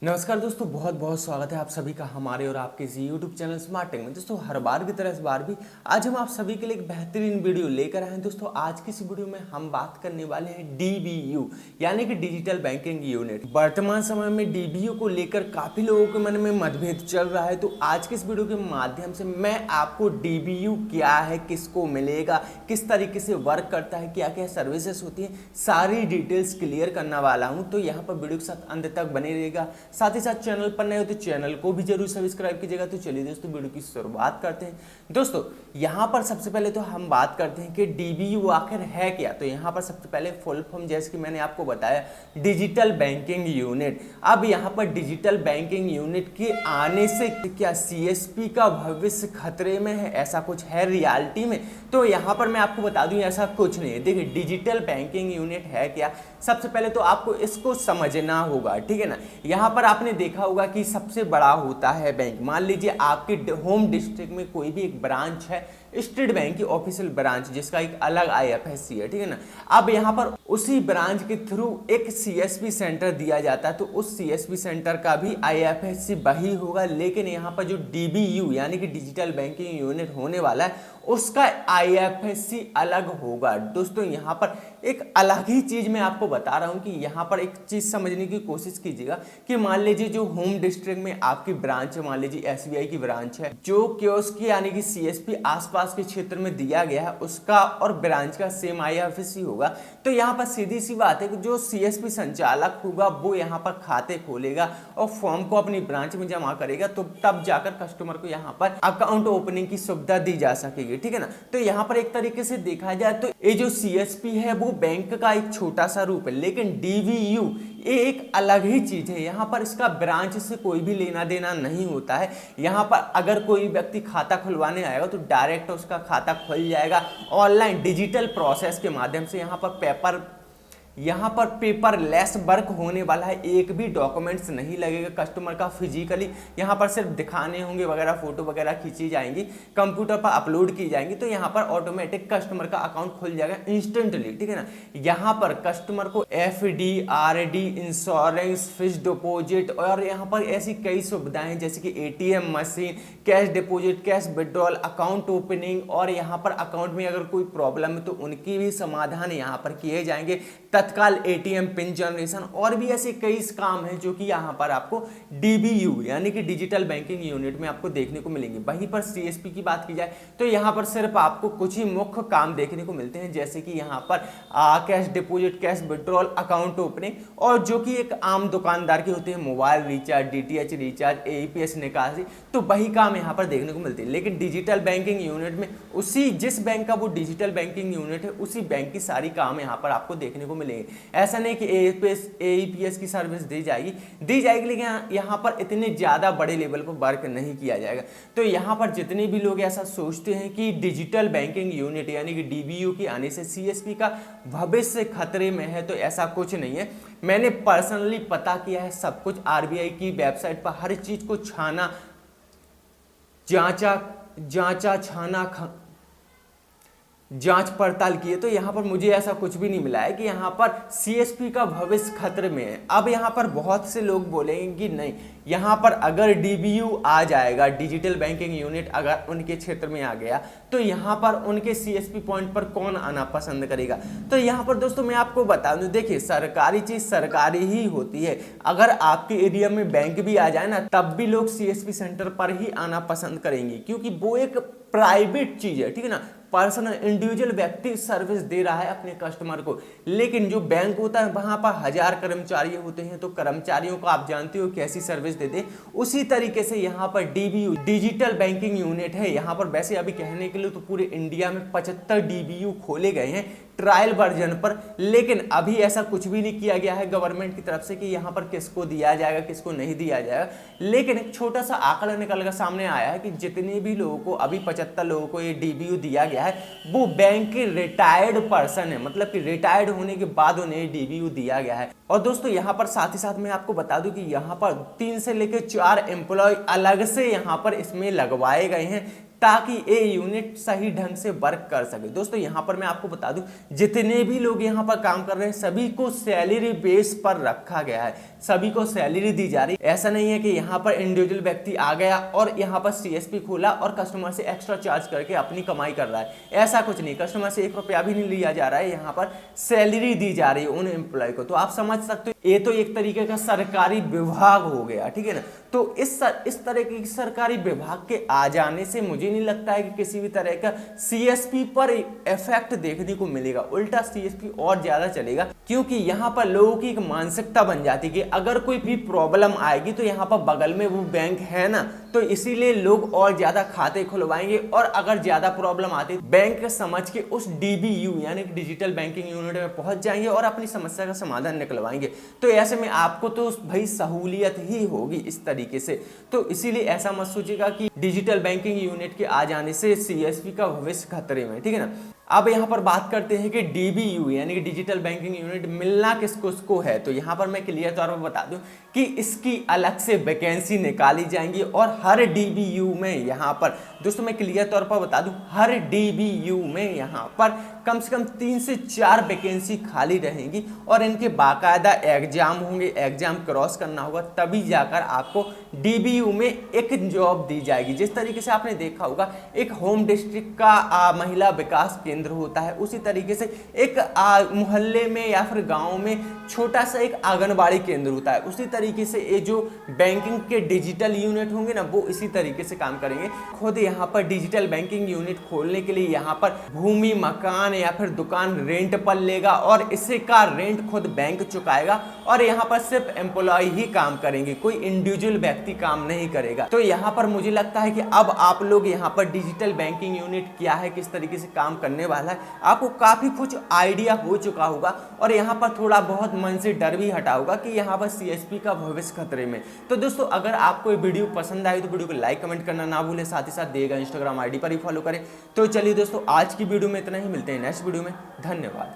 नमस्कार दोस्तों, बहुत बहुत स्वागत है आप सभी का हमारे और आपके इस YouTube चैनल स्मार्ट टेक में। दोस्तों हर बार की तरह इस बार भी आज हम आप सभी के लिए एक बेहतरीन वीडियो लेकर आए हैं। दोस्तों आज की इस वीडियो में हम बात करने वाले हैं DBU यानी कि डिजिटल बैंकिंग यूनिट। वर्तमान समय में DBU को लेकर काफ़ी लोगों के मन में मतभेद चल रहा है, तो आज के इस वीडियो के माध्यम से मैं आपको DBU क्या है, किसको मिलेगा, किस तरीके से वर्क करता है, क्या क्या सर्विसेज होती है, सारी डिटेल्स क्लियर करने वाला हूँ। तो यहाँ पर वीडियो के साथ अंत तक बने रहेगा। साथ ही साथ चैनल पर नए हो तो चैनल को भी जरूर सब्सक्राइब कीजिएगा। तो चलिए दोस्तों वीडियो की शुरुआत करते हैं। दोस्तों यहाँ पर सबसे पहले तो हम बात करते हैं कि DBU आखिर है क्या। तो यहाँ पर सबसे पहले फुल फॉर्म जैसे कि मैंने आपको बताया, डिजिटल बैंकिंग यूनिट। अब यहाँ पर डिजिटल बैंकिंग यूनिट के आने से क्या CSP का भविष्य खतरे में है, ऐसा कुछ है रियलिटी में? तो यहाँ पर मैं आपको बता दूं ऐसा कुछ नहीं है। देखिए डिजिटल बैंकिंग यूनिट है क्या, सबसे पहले तो आपको इसको समझना होगा, ठीक है ना। यहाँ पर आपने देखा होगा कि सबसे बड़ा होता है बैंक। मान लीजिए आपके होम डिस्ट्रिक्ट में कोई भी एक ब्रांच है, स्टेट बैंक की ऑफिशियल ब्रांच, जिसका एक अलग IFSC है, ठीक है ना। अब यहाँ पर उसी ब्रांच के थ्रू एक CSP सेंटर दिया जाता है, तो उस CSP सेंटर का भी IFSC वही होगा, लेकिन यहाँ पर जो DBU यानी कि डिजिटल बैंकिंग यूनिट होने वाला है उसका IFSC अलग होगा। दोस्तों यहाँ पर एक अलग ही चीज मैं आपको बता रहा हूं कि यहाँ पर एक चीज समझने की कोशिश कीजिएगा कि मान लीजिए जो होम डिस्ट्रिक्ट में आपकी ब्रांच है, मान लीजिए SBI की ब्रांच है, जो कियोस्क यानी कि CSP आसपास के क्षेत्र में दिया गया है उसका और ब्रांच का सेम IFSC होगा। तो यहाँ पर सीधी सी बात है कि जो CSP संचालक होगा वो यहाँ पर खाते खोलेगा और फॉर्म को अपनी ब्रांच में जमा करेगा, तो तब जाकर कस्टमर को यहाँ पर अकाउंट ओपनिंग की सुविधा दी जा सकेगी, ठीक है ना। तो यहाँ पर एक तरीके से देखा जाए तो ये जो CSP है वो बैंक का एक छोटा सा रूप है, लेकिन DBU ये एक अलग ही चीज है। यहाँ पर इसका ब्रांच से कोई भी लेना देना नहीं होता है। यहाँ पर अगर कोई व्यक्ति खाता खुलवाने आएगा तो डायरेक्ट उसका खाता खुल जाएगा ऑनलाइन डिजिटल प्रोसेस के माध्यम से। यहाँ पर पेपरलेस वर्क होने वाला है, एक भी डॉक्यूमेंट्स नहीं लगेगा कस्टमर का फिजिकली। यहाँ पर सिर्फ दिखाने होंगे वगैरह, फोटो वगैरह खींची जाएंगी, कंप्यूटर पर अपलोड की जाएंगी, तो यहाँ पर ऑटोमेटिक कस्टमर का अकाउंट खुल जाएगा इंस्टेंटली, ठीक है ना। यहाँ पर कस्टमर को FD RD insurance, fixed deposit और यहाँ पर ऐसी कई सुविधाएं जैसे कि ATM machine, cash deposit, cash withdrawal, account opening, और यहाँ पर अकाउंट में अगर कोई प्रॉब्लम है तो उनकी भी समाधान यहाँ पर किए जाएंगे, तत्काल ATM पिन जनरेशन, और भी ऐसे कई काम हैं जो कि यहाँ पर आपको DBU यानी कि डिजिटल बैंकिंग यूनिट में आपको देखने को मिलेंगे। वहीं पर CSP की बात की जाए तो यहाँ पर सिर्फ आपको कुछ ही मुख्य काम देखने को मिलते हैं, जैसे कि यहाँ पर cash deposit, cash withdrawal, account opening, और जो कि एक आम दुकानदार के होते हैं, mobile recharge, DTH recharge, AEPS निकासी, तो वही काम यहाँ पर देखने को मिलते हैं। लेकिन डिजिटल बैंकिंग यूनिट में उसी जिस बैंक का वो डिजिटल बैंकिंग यूनिट है उसी बैंक की सारी काम यहाँ पर आपको देखने को मिलेंगे। ऐसा नहीं कि AEPS की सर्विस दी जाएगी, लेकिन यहाँ पर इतने ज्यादा बड़े लेवल पर वर्क नहीं किया जाएगा। तो यहाँ पर जितने भी लोग ऐसा सोचते हैं कि डिजिटल बैंकिंग यूनिट यानी कि DBU के आने से CSP का भविष्य खतरे में है, तो ऐसा कुछ नहीं है। मैंने पर्सनली पता किया है सब कुछ, RBI की वेबसाइट पर हर चीज को छाना, जांच पड़ताल की है, तो यहाँ पर मुझे ऐसा कुछ भी नहीं मिला है कि यहाँ पर CSP का भविष्य खतरे में है। अब यहाँ पर बहुत से लोग बोलेंगे कि नहीं, यहाँ पर अगर DBU आ जाएगा, डिजिटल बैंकिंग यूनिट अगर उनके क्षेत्र में आ गया, तो यहाँ पर उनके CSP पॉइंट पर कौन आना पसंद करेगा। तो यहाँ पर दोस्तों मैं आपको बता दूं, देखिए सरकारी चीज सरकारी ही होती है। अगर आपके एरिया में बैंक भी आ जाए ना, तब भी लोग CSP सेंटर पर ही आना पसंद करेंगे, क्योंकि वो एक प्राइवेट चीज है, ठीक है ना। पर्सनल इंडिविजुअल व्यक्ति सर्विस दे रहा है अपने कस्टमर को। लेकिन जो बैंक होता है वहां पर 1000 कर्मचारी होते हैं, तो कर्मचारियों को आप जानते हो कैसी सर्विस देते। उसी तरीके से यहाँ पर DBU डिजिटल बैंकिंग यूनिट है। यहाँ पर वैसे अभी कहने के लिए तो पूरे इंडिया में 75 DBU खोले गए हैं ट्रायल वर्जन पर, लेकिन अभी ऐसा कुछ भी नहीं किया गया है गवर्नमेंट की तरफ से कि यहाँ पर किसको दिया जाएगा, किसको नहीं दिया जाएगा। लेकिन एक छोटा सा आंकड़ा निकल कर सामने आया है कि जितने भी लोगों को, अभी 75 लोगों को ये DBU दिया गया है, वो बैंक के रिटायर्ड पर्सन है, मतलब कि रिटायर्ड होने के बाद उन्हें DBU दिया गया है। और दोस्तों यहाँ पर साथ ही साथ मैं आपको बता दूं कि यहाँ पर 3 से लेकर 4 एम्प्लॉय अलग से यहाँ पर इसमें लगवाए गए हैं, ताकि ये यूनिट सही ढंग से वर्क कर सके। दोस्तों यहाँ पर मैं आपको बता दूं, जितने भी लोग यहाँ पर काम कर रहे हैं सभी को सैलरी बेस पर रखा गया है, सभी को सैलरी दी जा रही है। ऐसा नहीं है कि यहाँ पर इंडिविजुअल व्यक्ति आ गया और यहाँ पर सीएसपी खोला और कस्टमर से एक्स्ट्रा चार्ज करके अपनी कमाई कर रहा है, ऐसा कुछ नहीं। कस्टमर से 1 रुपया भी नहीं लिया जा रहा है, यहाँ पर सैलरी दी जा रही है उन एम्प्लॉय को। तो आप समझ सकते हो ये तो एक तरीके का सरकारी विभाग हो गया, ठीक है ना। तो इस तरह के सरकारी विभाग के आ जाने से मुझे नहीं लगता है कि किसी भी तरह का सीएसपी पर इफेक्ट देखने को मिलेगा, उल्टा सीएसपी और ज्यादा चलेगा, क्योंकि यहाँ पर लोगों की एक मानसिकता बन जाती है कि अगर कोई भी प्रॉब्लम आएगी तो यहाँ पर बगल में वो बैंक है ना, तो इसीलिए लोग और ज्यादा खाते खुलवाएंगे और अगर ज्यादा प्रॉब्लम आती है बैंक समझ के उस डीबीयू यानी डिजिटल बैंकिंग यूनिट में पहुंच जाएंगे और अपनी समस्या का समाधान निकलवाएंगे। तो ऐसे में आपको तो भाई सहूलियत ही होगी इस तरीके से। तो इसीलिए ऐसा मत सोचिएगा कि डिजिटल बैंकिंग यूनिट के आ जाने से सीएसपी का भविष्य खतरे में, ठीक है ना। अब यहाँ पर बात करते हैं कि डीबीयू यानी कि डिजिटल बैंकिंग यूनिट मिलना किसको है। तो यहाँ पर मैं क्लियर तौर पर बता दूं कि इसकी अलग से वैकेंसी निकाली जाएंगी और हर डीबीयू में यहाँ पर दोस्तों मैं क्लियर तौर पर बता दूं, हर डीबीयू में यहाँ पर कम से कम 3 से 4 वैकेंसी खाली रहेंगी और इनके बाकायदा एग्जाम होंगे, एग्जाम क्रॉस करना होगा, तभी जाकर आपको डीबीयू में एक जॉब दी जाएगी। जिस तरीके से आपने देखा होगा एक होम डिस्ट्रिक्ट का महिला विकास केंद्र होता है, उसी तरीके से एक मोहल्ले में या फिर गांव में छोटा सा एक आंगनबाड़ी केंद्र होता है, उसी तरीके से ये जो बैंकिंग के डिजिटल यूनिट होंगे ना वो इसी तरीके से काम करेंगे। खुद यहाँ पर डिजिटल बैंकिंग यूनिट खोलने के लिए यहाँ पर भूमि, मकान या फिर दुकान रेंट पर लेगा और इसे का रेंट खुद बैंक चुकाएगा और यहाँ पर सिर्फ एम्प्लॉय ही काम करेंगे, कोई इंडिविजुअल व्यक्ति काम नहीं करेगा। तो यहाँ पर मुझे लगता है कि अब आप लोग यहाँ पर डिजिटल बैंकिंग यूनिट क्या है, किस तरीके से काम करने वाला है, आपको काफी कुछ आइडिया हो चुका होगा और यहाँ पर थोड़ा बहुत मन से डर भी हटा होगा कि यहाँ पर सीएसपी का भविष्य खतरे में। तो दोस्तों अगर आपको ये वीडियो पसंद आए तो वीडियो को लाइक कमेंट करना ना भूलें, साथ ही साथ देगा इंस्टाग्राम आईडी पर ही फॉलो करें। तो चलिए दोस्तों आज की वीडियो में इतना ही, मिलते हैं नेक्स्ट वीडियो में, धन्यवाद।